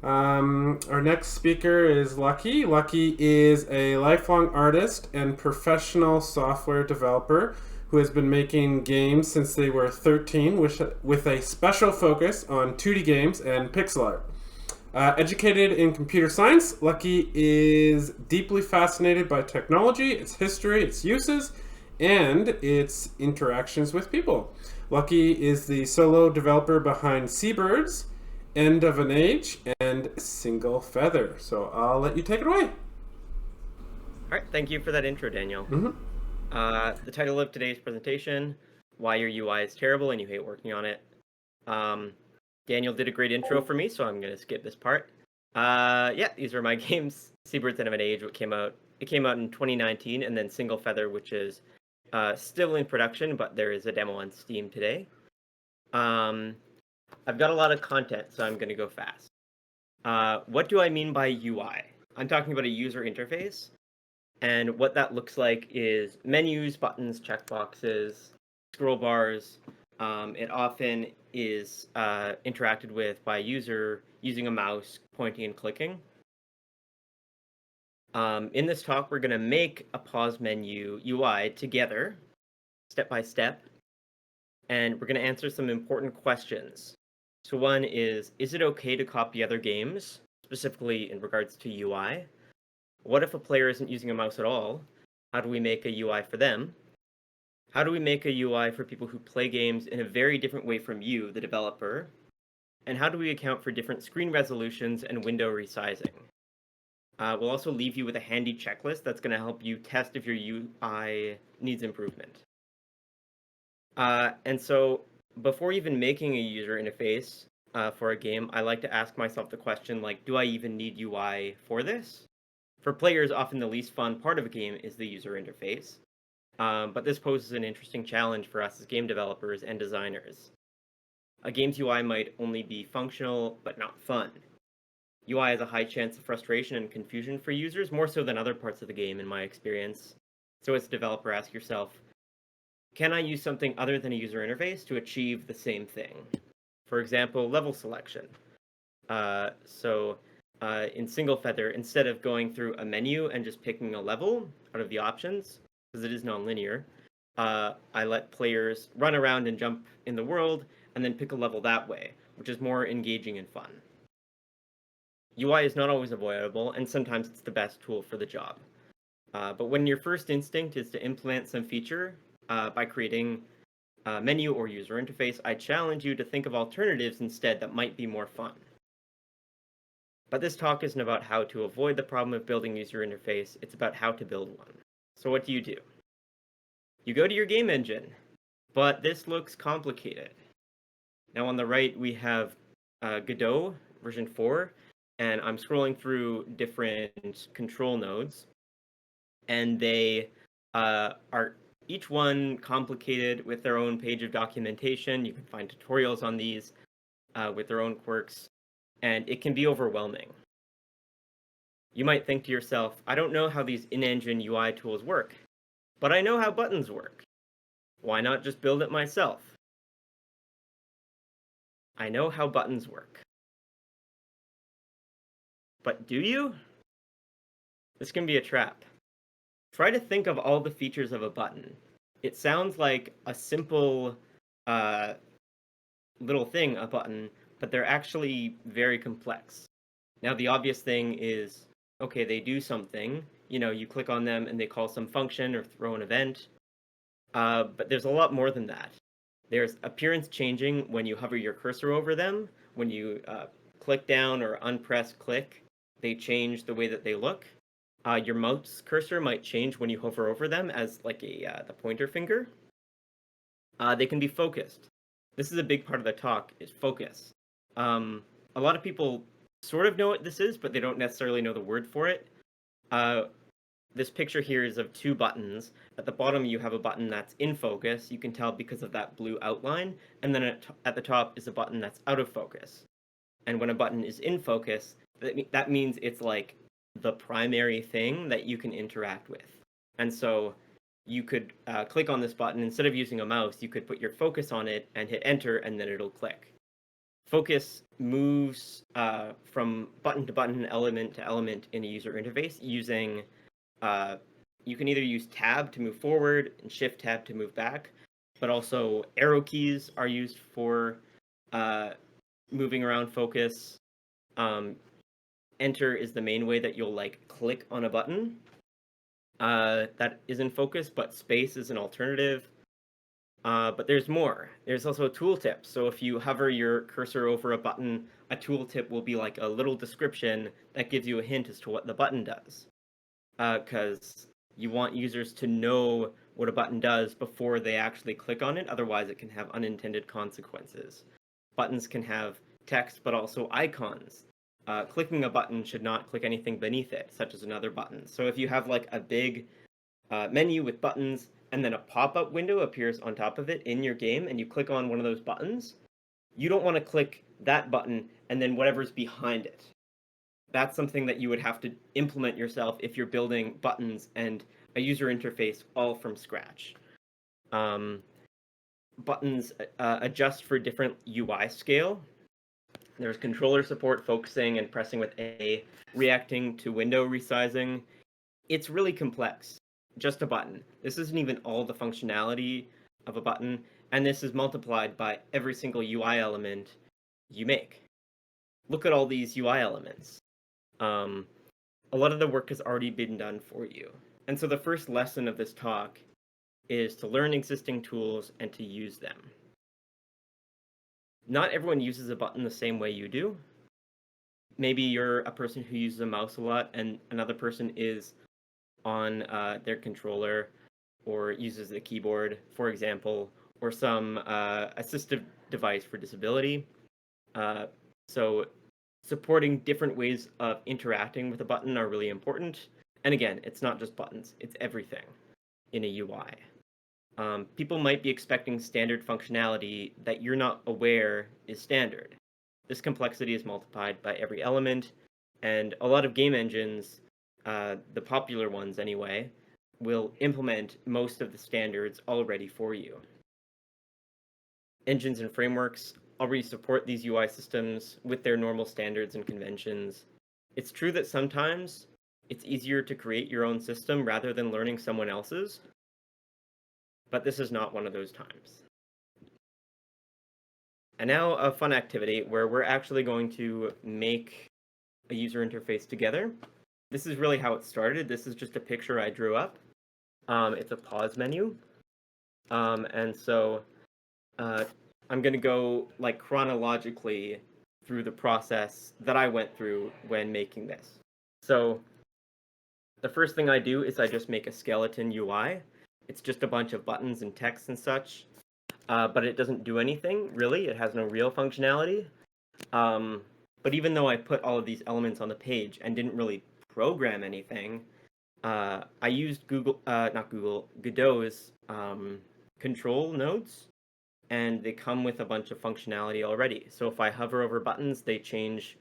Our next speaker is Lucky. Lucky is a lifelong artist and professional software developer who has been making games since they were 13, with a special focus on 2D games and pixel art. Educated in computer science, Lucky is deeply fascinated by technology, its history, its uses, and its interactions with people. Lucky is the solo developer behind Seabirds, End of an Age, and Single Feather. So I'll let you take it away. All right, thank you for that intro, Daniel. Mm-hmm. The title of today's presentation, Why Your UI is Terrible and You Hate Working on It. Daniel did a great intro for me, so I'm going to skip this part. Yeah, these are my games. Seabirds End of an Age, it came out in 2019, and then Single Feather, which is still in production, but there is a demo on Steam today. I've got a lot of content, so I'm going to go fast. What do I mean by UI? I'm talking about a user interface. And what that looks like is menus, buttons, checkboxes, scroll bars. It often is interacted with by a user using a mouse, pointing and clicking. In this talk, we're going to make a pause menu UI together, step by step, and we're going to answer some important questions. So one is it okay to copy other games, specifically in regards to UI? What if a player isn't using a mouse at all? How do we make a UI for them? How do we make a UI for people who play games in a very different way from you, the developer? And how do we account for different screen resolutions and window resizing? We'll also leave you with a handy checklist that's going to help you test if your UI needs improvement. And so before even making a user interface for a game, I like to ask myself the question, like, do I even need UI for this? For players, often the least fun part of a game is the user interface, but this poses an interesting challenge for us as game developers and designers. A game's UI might only be functional, but not fun. UI has a high chance of frustration and confusion for users, more so than other parts of the game, in my experience. So as a developer, ask yourself, can I use something other than a user interface to achieve the same thing? For example, level selection. In Single Feather, instead of going through a menu and just picking a level out of the options, because it is non-linear, I let players run around and jump in the world and then pick a level that way, which is more engaging and fun. UI is not always avoidable, and sometimes it's the best tool for the job. But when your first instinct is to implement some feature by creating a menu or user interface, I challenge you to think of alternatives instead that might be more fun. But this talk isn't about how to avoid the problem of building user interface, it's about how to build one. So what do? You go to your game engine, but this looks complicated. Now on the right, we have Godot version 4, and I'm scrolling through different control nodes, and they are each one complicated with their own page of documentation. You can find tutorials on these with their own quirks, and it can be overwhelming. You might think to yourself, I don't know how these in-engine UI tools work, but I know how buttons work. Why not just build it myself? I know how buttons work. But do you? This can be a trap. Try to think of all the features of a button. It sounds like a simple little thing, a button, but they're actually very complex. Now, the obvious thing is, okay, they do something. You know, you click on them and they call some function or throw an event. But there's a lot more than that. There's appearance changing when you hover your cursor over them. When you click down or unpress click, they change the way that they look. Your mouse cursor might change when you hover over them as like the pointer finger. They can be focused. This is a big part of the talk, is focus. A lot of people sort of know what this is, but they don't necessarily know the word for it. This picture here is of two buttons. At the bottom, you have a button that's in focus. You can tell because of that blue outline. And then at the top is a button that's out of focus. And when a button is in focus, that means it's like the primary thing that you can interact with. And so you could click on this button. Instead of using a mouse, you could put your focus on it and hit enter, and then it'll click. Focus moves from button to button, element to element in a user interface using, you can either use tab to move forward and shift tab to move back, but also arrow keys are used for moving around focus. Enter is the main way that you'll like click on a button that is in focus, but space is an alternative. But there's more. There's also a tooltip. So if you hover your cursor over a button, a tooltip will be like a little description that gives you a hint as to what the button does. Because you want users to know what a button does before they actually click on it. Otherwise, it can have unintended consequences. Buttons can have text, but also icons. Clicking a button should not click anything beneath it, such as another button. So if you have like a big menu with buttons, and then a pop-up window appears on top of it in your game, and you click on one of those buttons, you don't want to click that button and then whatever's behind it. That's something that you would have to implement yourself if you're building buttons and a user interface all from scratch. Buttons adjust for different UI scale. There's controller support, focusing and pressing with A, reacting to window resizing. It's really complex. Just a button. This isn't even all the functionality of a button, and this is multiplied by every single UI element you make. Look at all these UI elements. A lot of the work has already been done for you. And so the first lesson of this talk is to learn existing tools and to use them. Not everyone uses a button the same way you do. Maybe you're a person who uses a mouse a lot, and another person is on their controller or uses the keyboard, for example, or some assistive device for disability. So supporting different ways of interacting with a button are really important. And again, it's not just buttons, it's everything in a UI. People might be expecting standard functionality that you're not aware is standard. This complexity is multiplied by every element, and a lot of game engines, the popular ones anyway, will implement most of the standards already for you. Engines and frameworks already support these UI systems with their normal standards and conventions. It's true that sometimes it's easier to create your own system rather than learning someone else's, but this is not one of those times. And now a fun activity where we're actually going to make a user interface together. This is really how it started. This is just a picture I drew up. It's a pause menu. And so I'm going to go like chronologically through the process that I went through when making this. So the first thing I do is I just make a skeleton UI. It's just a bunch of buttons and text and such, but it doesn't do anything, really. It has no real functionality. But even though I put all of these elements on the page and didn't really program anything, I used Godot's control nodes, and they come with a bunch of functionality already. So if I hover over buttons, they change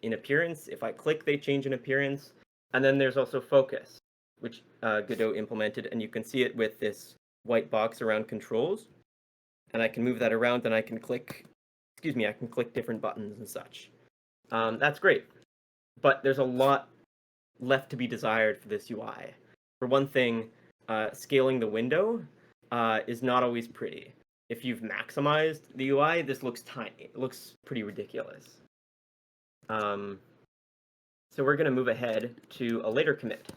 in appearance. If I click, they change in appearance. And then there's also focus, which Godot implemented, and you can see it with this white box around controls. And I can move that around, and I can click, I can click different buttons and such. That's great. But there's a lot left to be desired for this UI. For one thing, scaling the window is not always pretty. If you've maximized the UI, this looks tiny. It looks pretty ridiculous. So we're going to move ahead to a later commit.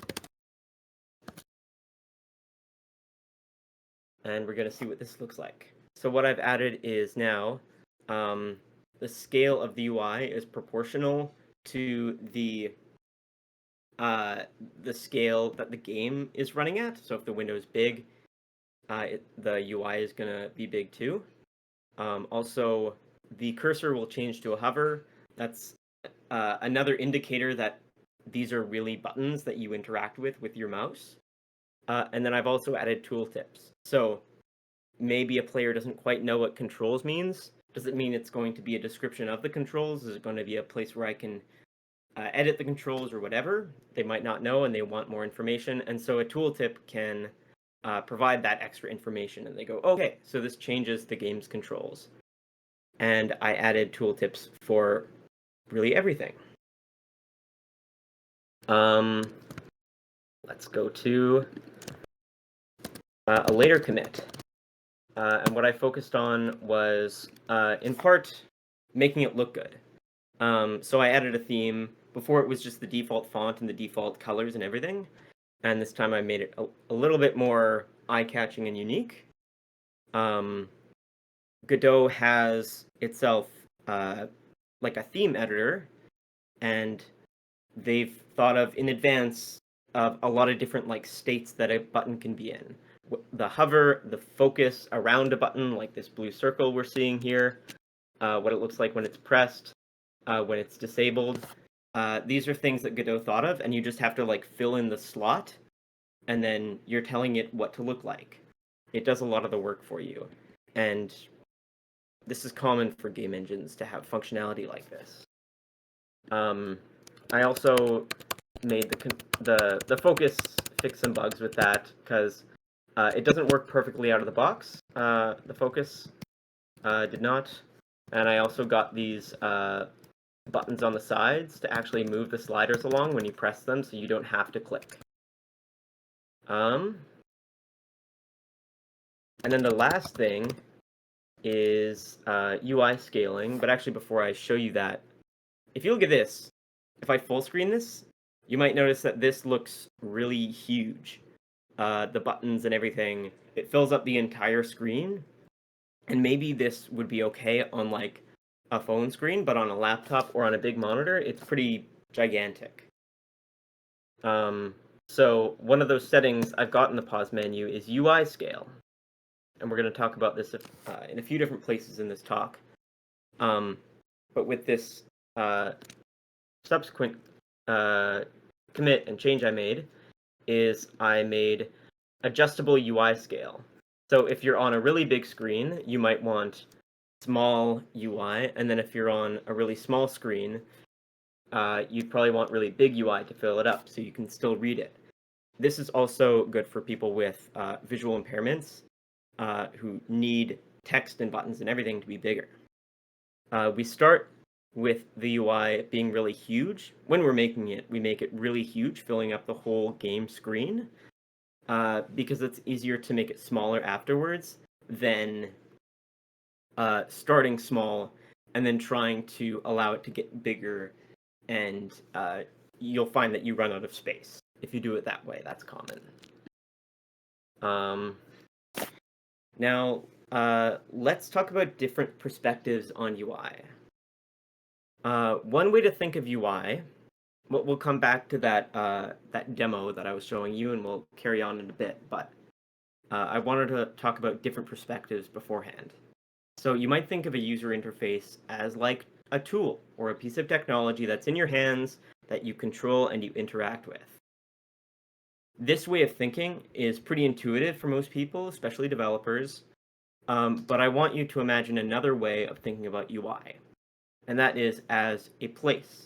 And we're going to see what this looks like. So what I've added is now the scale of the UI is proportional to the scale that the game is running at. So if the window is big, the UI is going to be big too. Also, the cursor will change to a hover. That's another indicator that these are really buttons that you interact with your mouse. And then I've also added tooltips. So maybe a player doesn't quite know what controls means. Does it mean it's going to be a description of the controls? Is it going to be a place where I can edit the controls or whatever? They might not know and they want more information. And so a tooltip can provide that extra information. And they go, okay, so this changes the game's controls. and I added tooltips for really everything. Let's go to a later commit. And what I focused on was, in part, making it look good. So I added a theme. Before it was just the default font and the default colors and everything. And this time I made it a little bit more eye-catching and unique. Godot has itself like a theme editor, and they've thought of in advance of a lot of different like states that a button can be in. The hover, the focus around a button, like this blue circle we're seeing here, what it looks like when it's pressed, when it's disabled. These are things that Godot thought of, and you just have to like fill in the slot, and then you're telling it what to look like. It does a lot of the work for you, and this is common for game engines to have functionality like this. I also made the focus fix some bugs with that because it doesn't work perfectly out of the box. The focus did not, and I also got these buttons on the sides to actually move the sliders along when you press them, so you don't have to click. And then the last thing is UI scaling, but actually before I show you that, if you look at this, if I full screen this, you might notice that this looks really huge. The buttons and everything, it fills up the entire screen, and maybe this would be okay on like a phone screen, but on a laptop or on a big monitor, it's pretty gigantic. So one of those settings I've got in the pause menu is UI scale. And we're going to talk about this in a few different places in this talk. But with this subsequent commit and change I made, is I made adjustable UI scale. So if you're on a really big screen, you might want small UI, and then if you're on a really small screen, you'd probably want really big UI to fill it up so you can still read it. This is also good for people with visual impairments who need text and buttons and everything to be bigger. We start with the UI being really huge. When we're making it, we make it really huge, filling up the whole game screen, because it's easier to make it smaller afterwards than starting small and then trying to allow it to get bigger, and you'll find that you run out of space. If you do it that way, that's common. Now, let's talk about different perspectives on UI. One way to think of UI, we'll come back to that demo that I was showing you, and we'll carry on in a bit, but I wanted to talk about different perspectives beforehand. So you might think of a user interface as like a tool or a piece of technology that's in your hands that you control and you interact with. This way of thinking is pretty intuitive for most people, especially developers, but I want you to imagine another way of thinking about UI, and that is as a place,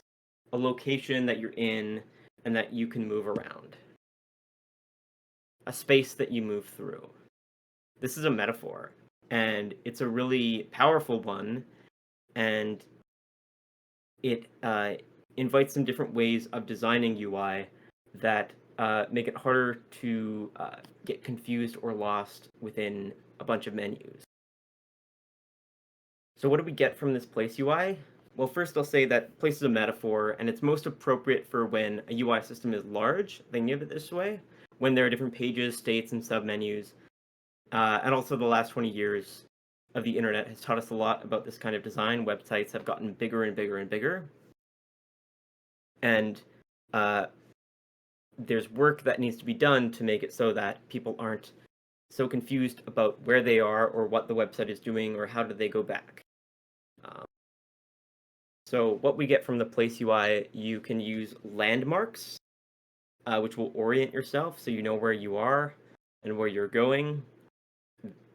a location that you're in and that you can move around, a space that you move through. This is a metaphor, and it's a really powerful one, and it invites some different ways of designing UI that make it harder to get confused or lost within a bunch of menus. So what do we get from this place UI? Well, first I'll say that place is a metaphor, and it's most appropriate for when a UI system is large, think of it this way, when there are different pages, states, and submenus. And also the last 20 years of the internet has taught us a lot about this kind of design. Websites have gotten bigger and bigger and bigger. And there's work that needs to be done to make it so that people aren't so confused about where they are or what the website is doing or how do they go back. So what we get from the place UI, you can use landmarks, which will orient yourself so you know where you are and where you're going.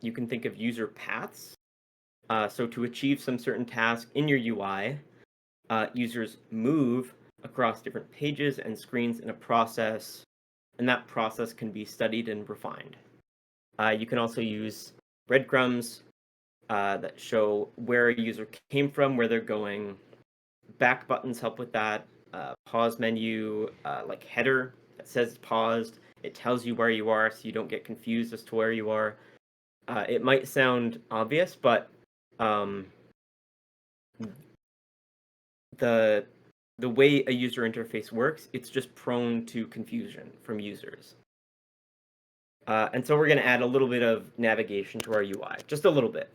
You can think of user paths. So to achieve some certain task in your UI, users move across different pages and screens in a process, and that process can be studied and refined. You can also use breadcrumbs that show where a user came from, where they're going. Back buttons help with that. Pause menu, like header that says paused. It tells you where you are so you don't get confused as to where you are. It might sound obvious, but the way a user interface works, it's just prone to confusion from users. And so we're going to add a little bit of navigation to our UI, just a little bit.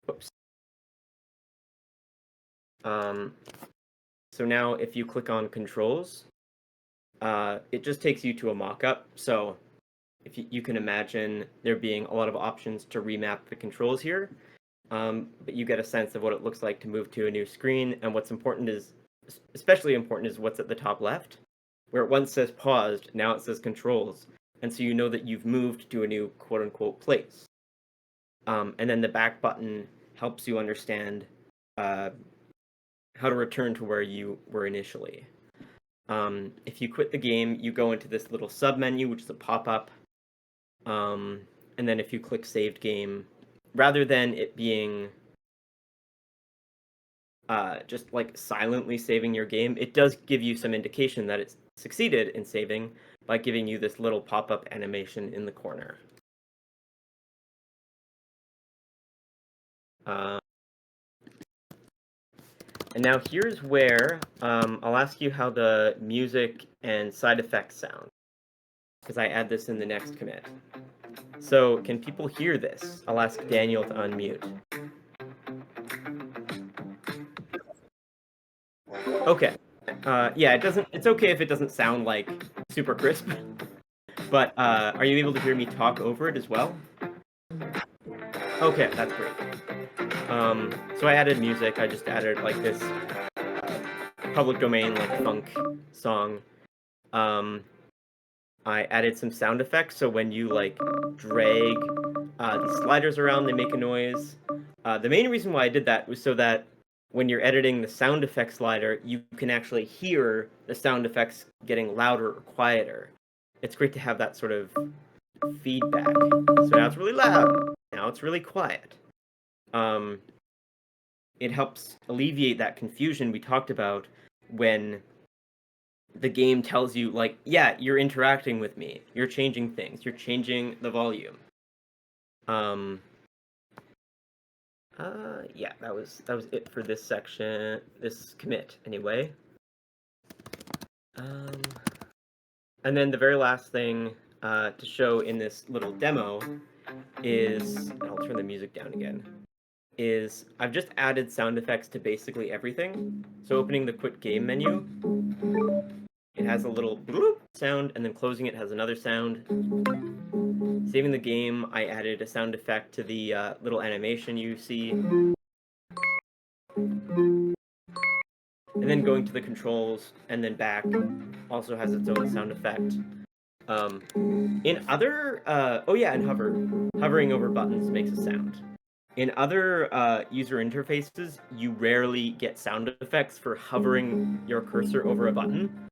Oops. So now if you click on controls, it just takes you to a mock-up. So if you can imagine there being a lot of options to remap the controls here, but you get a sense of what it looks like to move to a new screen. And what's important is, especially important, is what's at the top left, where it once says paused, now it says controls. And so you know that you've moved to a new quote-unquote place. And then the back button helps you understand how to return to where you were initially. If you quit the game, you go into this little sub-menu, which is a pop-up. And then if you click Saved Game, rather than it being just like silently saving your game, it does give you some indication that it's succeeded in saving by giving you this little pop-up animation in the corner. And now here's where I'll ask you how the music and side effects sound, because I add this in the next commit. So can people hear this? I'll ask Daniel to unmute. Okay. Yeah, it's okay if it doesn't sound like super crisp, but are you able to hear me talk over it as well? Okay, that's great. So I added music. I just added like this public domain like funk song. I added some sound effects, so when you like drag these sliders around, they make a noise. The main reason why I did that was so that when you're editing the sound effect slider, you can actually hear the sound effects getting louder or quieter. It's great to have that sort of feedback. So now it's really loud. Now it's really quiet. It helps alleviate that confusion we talked about when the game tells you, like, yeah, you're interacting with me. You're changing things. You're changing the volume. Yeah, that was it for this section, this commit, anyway. And then the very last thing to show in this little demo is, I'll turn the music down again, is I've just added sound effects to basically everything. So opening the quit game menu, it has a little bloop sound, and then closing it has another sound. Saving the game, I added a sound effect to the little animation you see. And then going to the controls and then back also has its own sound effect. In other, oh yeah, and hovering over buttons makes a sound. In other user interfaces, you rarely get sound effects for hovering your cursor over a button.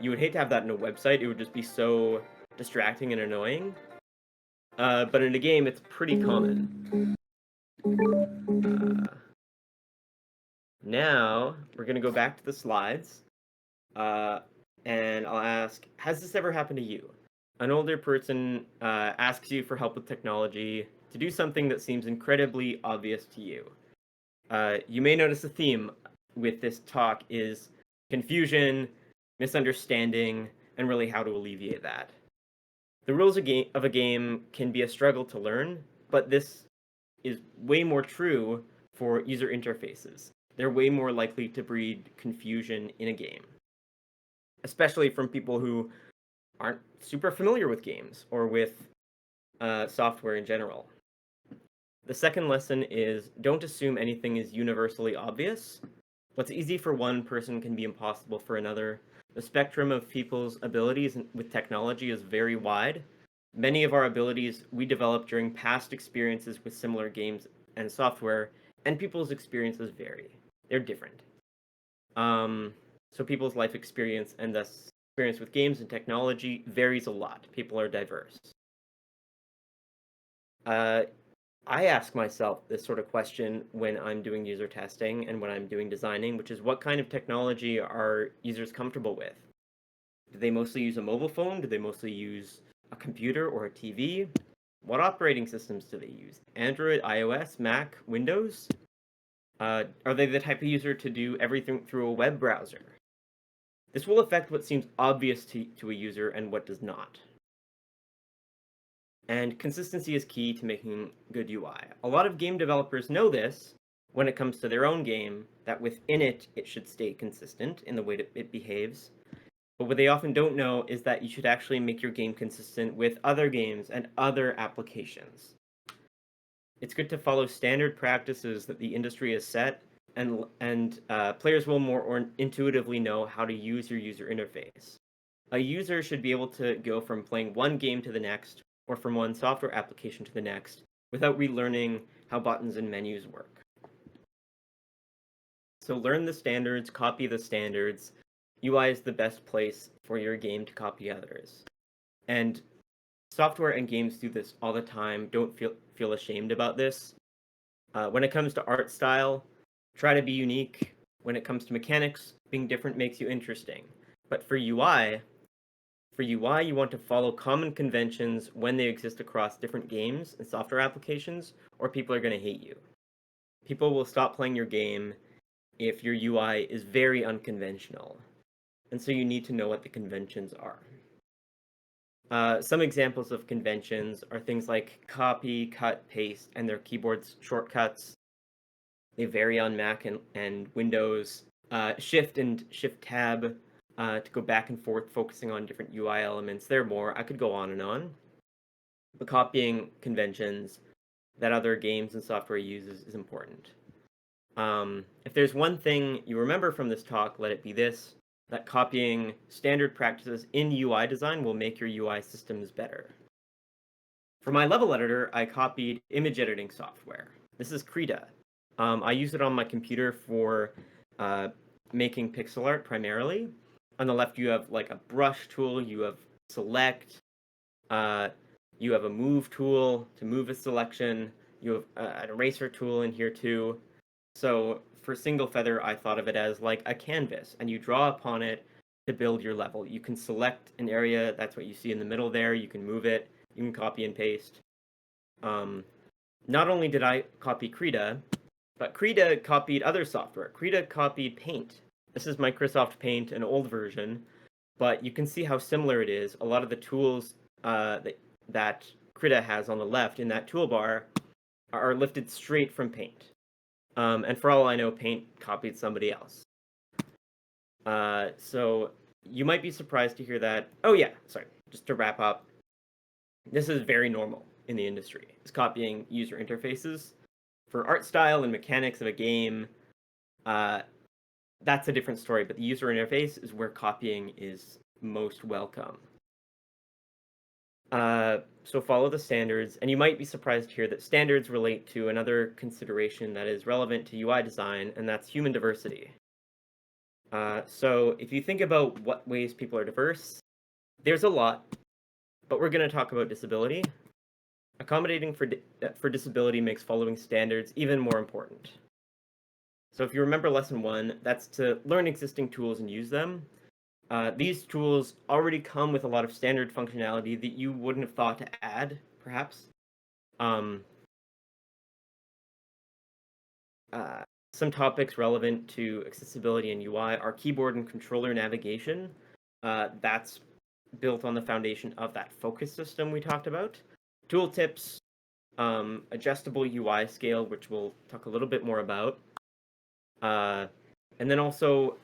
You would hate to have that in a website. It would just be so distracting and annoying. But in a game, it's pretty common. Now, we're going to go back to the slides. And I'll ask, has this ever happened to you? An older person asks you for help with technology to do something that seems incredibly obvious to you. You may notice a theme with this talk is confusion, misunderstanding, and really how to alleviate that. The rules of a game can be a struggle to learn, but this is way more true for user interfaces. They're way more likely to breed confusion in a game, especially from people who aren't super familiar with games or with software in general. The second lesson is don't assume anything is universally obvious. What's easy for one person can be impossible for another. The spectrum of people's abilities with technology is very wide. Many of our abilities we developed during past experiences with similar games and software, and people's experiences vary. They're different. So people's life experience and thus experience with games and technology varies a lot. People are diverse. I ask myself this sort of question when I'm doing user testing and when I'm doing designing, which is what kind of technology are users comfortable with? Do they mostly use a mobile phone? Do they mostly use a computer or a TV? What operating systems do they use? Android, iOS, Mac, Windows? Are they the type of user to do everything through a web browser? This will affect what seems obvious to a user and what does not. And consistency is key to making good UI. A lot of game developers know this when it comes to their own game, that within it should stay consistent in the way that it behaves. But what they often don't know is that you should actually make your game consistent with other games and other applications. It's good to follow standard practices that the industry has set, and players will more intuitively know how to use your user interface. A user should be able to go from playing one game to the next, or from one software application to the next, without relearning how buttons and menus work. So learn the standards, copy the standards. UI is the best place for your game to copy others. And software and games do this all the time. Don't feel ashamed about this. When it comes to art style, try to be unique. When it comes to mechanics, being different makes you interesting. But for UI, you want to follow common conventions when they exist across different games and software applications, or people are going to hate you. People will stop playing your game if your UI is very unconventional. And so you need to know what the conventions are. Some examples of conventions are things like copy, cut, paste, and their keyboard's shortcuts. They vary on Mac and Windows. Shift and Shift Tab to go back and forth, focusing on different UI elements. There are more. I could go on and on. But copying conventions that other games and software uses is important. If there's one thing you remember from this talk, let it be this, that copying standard practices in UI design will make your UI systems better. For my level editor, I copied image editing software. This is Krita. I use it on my computer for making pixel art primarily. On the left, you have like a brush tool, you have select, you have a move tool to move a selection, you have an eraser tool in here too. So for single feather, I thought of it as like a canvas, and you draw upon it to build your level. You can select an area, that's what you see in the middle there, you can move it, you can copy and paste. Not only did I copy Krita, but Krita copied other software. Krita copied Paint. This is Microsoft Paint, an old version, but you can see how similar it is. A lot of the tools that Krita has on the left in that toolbar are lifted straight from Paint. And for all I know, Paint copied somebody else. So you might be surprised to hear that. Oh yeah, sorry, just to wrap up. This is very normal in the industry, is copying user interfaces. For art style and mechanics of a game, that's a different story, but the user interface is where copying is most welcome. So follow the standards, and you might be surprised to hear that standards relate to another consideration that is relevant to UI design, and that's human diversity. So if you think about what ways people are diverse, there's a lot, but we're going to talk about disability. Accommodating for disability makes following standards even more important. So if you remember lesson 1, that's to learn existing tools and use them. These tools already come with a lot of standard functionality that you wouldn't have thought to add, perhaps. Some topics relevant to accessibility and UI are keyboard and controller navigation. That's built on the foundation of that focus system we talked about. Tooltips, adjustable UI scale, which we'll talk a little bit more about. And then also,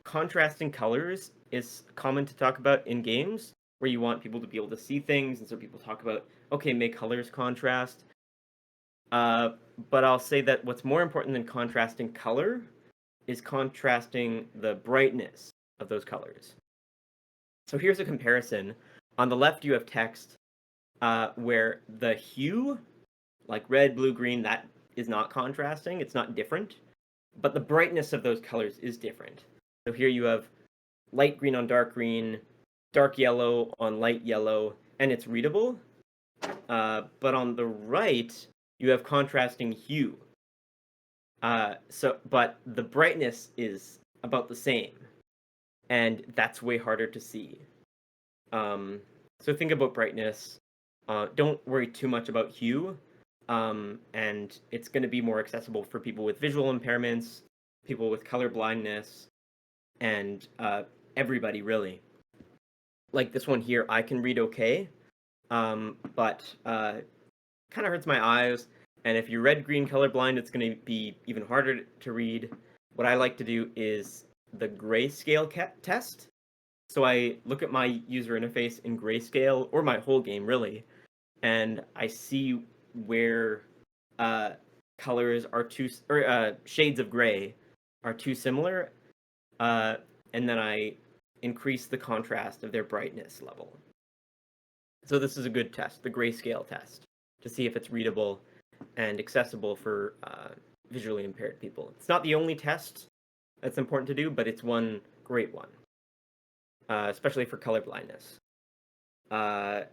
contrasting colors is common to talk about in games, where you want people to be able to see things, and so people talk about, okay, make colors contrast. But I'll say that what's more important than contrasting color is contrasting the brightness of those colors. So here's a comparison. On the left, you have text where the hue, like red, blue, green, that is not contrasting. It's not different. But the brightness of those colors is different. So here you have light green on dark yellow on light yellow, and it's readable. But on the right, you have contrasting hue. But the brightness is about the same, and that's way harder to see. So think about brightness. Don't worry too much about hue, and it's going to be more accessible for people with visual impairments, people with color blindness, and everybody really. Like this one here, I can read okay, but kind of hurts my eyes. And if you're red-green colorblind, it's going to be even harder to read. What I like to do is the grayscale test. So I look at my user interface in grayscale, or my whole game really, and I see where colors are shades of gray are too similar, and then I increase the contrast of their brightness level. So this is a good test, the grayscale test, to see if it's readable and accessible for visually impaired people. It's not the only test that's important to do, but it's one great one, especially for color blindness. Now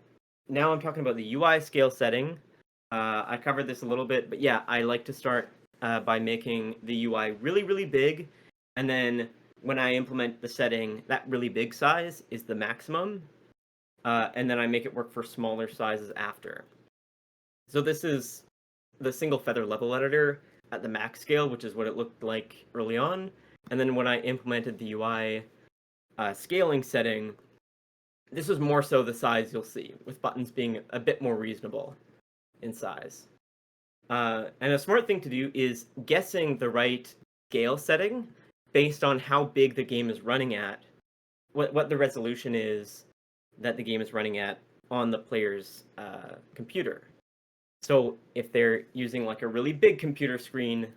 I'm talking about the UI scale setting. I covered this a little bit, but yeah, I like to start by making the UI really, really big, and then when I implement the setting, that really big size is the maximum, and then I make it work for smaller sizes after. So this is the single feather level editor at the max scale, which is what it looked like early on, and then when I implemented the UI scaling setting, this was more so the size you'll see, with buttons being a bit more reasonable in size. And a smart thing to do is guessing the right scale setting based on how big the game is running at, what the resolution is that the game is running at on the player's computer. So if they're using like a really big computer screen,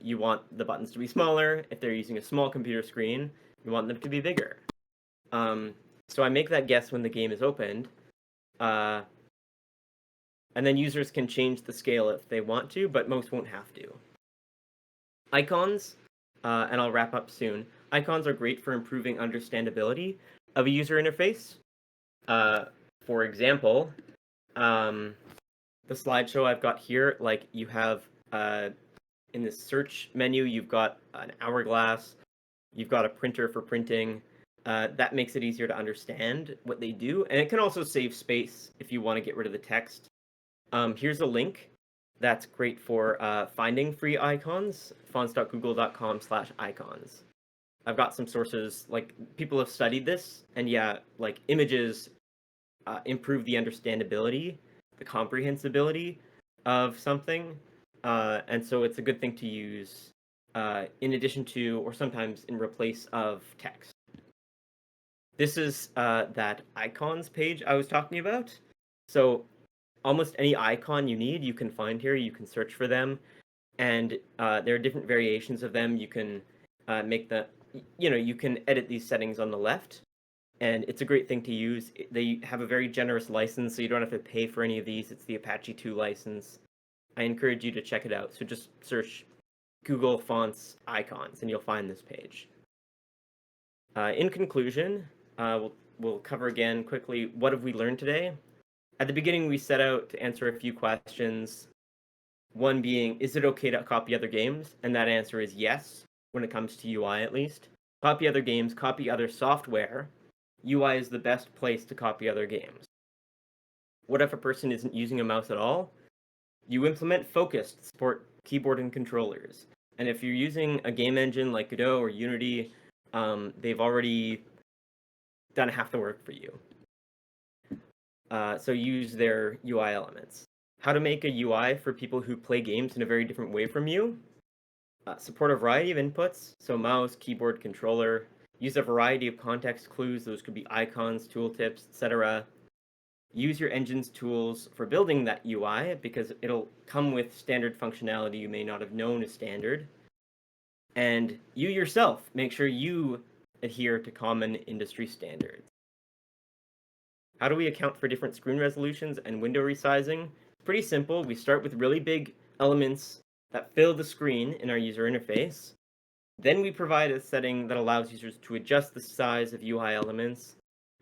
you want the buttons to be smaller. If they're using a small computer screen, you want them to be bigger. So I make that guess when the game is opened, and then users can change the scale if they want to, but most won't have to. Icons, and I'll wrap up soon. Icons are great for improving understandability of a user interface. For example, the slideshow I've got here, like you have in the search menu, you've got an hourglass, you've got a printer for printing. That makes it easier to understand what they do, and it can also save space if you want to get rid of the text. Here's a link that's great for finding free icons, fonts.google.com/icons. I've got some sources, like people have studied this, and yeah, like images improve the understandability, the comprehensibility of something, and so it's a good thing to use in addition to, or sometimes in replace of, text. This is that icons page I was talking about. So almost any icon you need, you can find here. You can search for them, and there are different variations of them. You can you can edit these settings on the left, and it's a great thing to use. They have a very generous license, so you don't have to pay for any of these. It's the Apache 2 license. I encourage you to check it out. So just search Google Fonts Icons, and you'll find this page. In conclusion, we'll cover again quickly, what have we learned today? At the beginning, we set out to answer a few questions. One being, is it okay to copy other games? And that answer is yes, when it comes to UI at least. Copy other games, copy other software. UI is the best place to copy other games. What if a person isn't using a mouse at all? You implement Focus to support keyboard and controllers. And if you're using a game engine like Godot or Unity, they've already done half the work for you. So use their UI elements. How to make a UI for people who play games in a very different way from you. Support a variety of inputs, so mouse, keyboard, controller. Use a variety of context clues, those could be icons, tooltips, etc. Use your engine's tools for building that UI, because it'll come with standard functionality you may not have known is standard. And you yourself, make sure you adhere to common industry standards. How do we account for different screen resolutions and window resizing? Pretty simple. We start with really big elements that fill the screen in our user interface. Then we provide a setting that allows users to adjust the size of UI elements,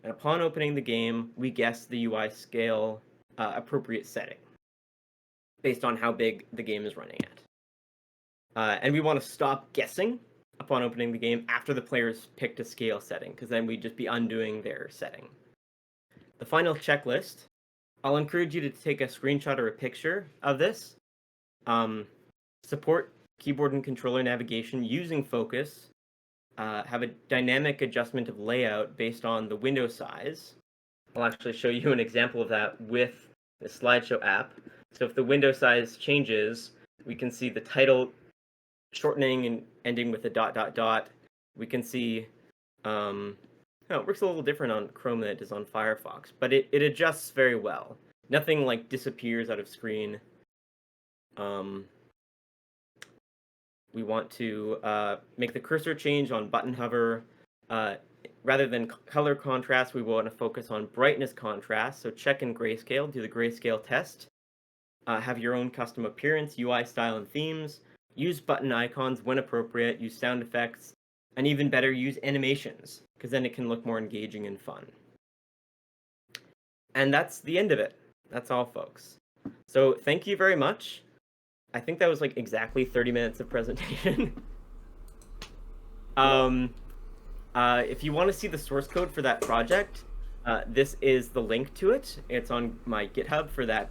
and upon opening the game, we guess the UI scale appropriate setting based on how big the game is running at. And we want to stop guessing upon opening the game after the players picked a scale setting, because then we'd just be undoing their setting. The final checklist, I'll encourage you to take a screenshot or a picture of this. Support keyboard and controller navigation using focus. Have a dynamic adjustment of layout based on the window size. I'll actually show you an example of that with the slideshow app. So if the window size changes, we can see the title shortening and ending with a ... We can see, it works a little different on Chrome than it does on Firefox, but it adjusts very well. Nothing like disappears out of screen. We want to make the cursor change on button hover. Rather than color contrast, we want to focus on brightness contrast. So check in grayscale, do the grayscale test. Have your own custom appearance, UI style, and themes. Use button icons when appropriate. Use sound effects. And even better, use animations, because then it can look more engaging and fun. And that's the end of it. That's all, folks. So thank you very much. I think that was like exactly 30 minutes of presentation. If you want to see the source code for that project, this is the link to it. It's on my GitHub for that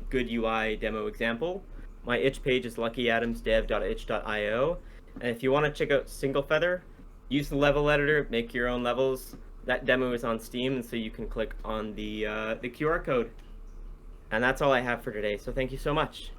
good UI demo example. My itch page is luckyadamsdev.itch.io. And if you want to check out Single Feather, use the level editor, make your own levels. That demo is on Steam, and so you can click on the QR code. And that's all I have for today, so thank you so much.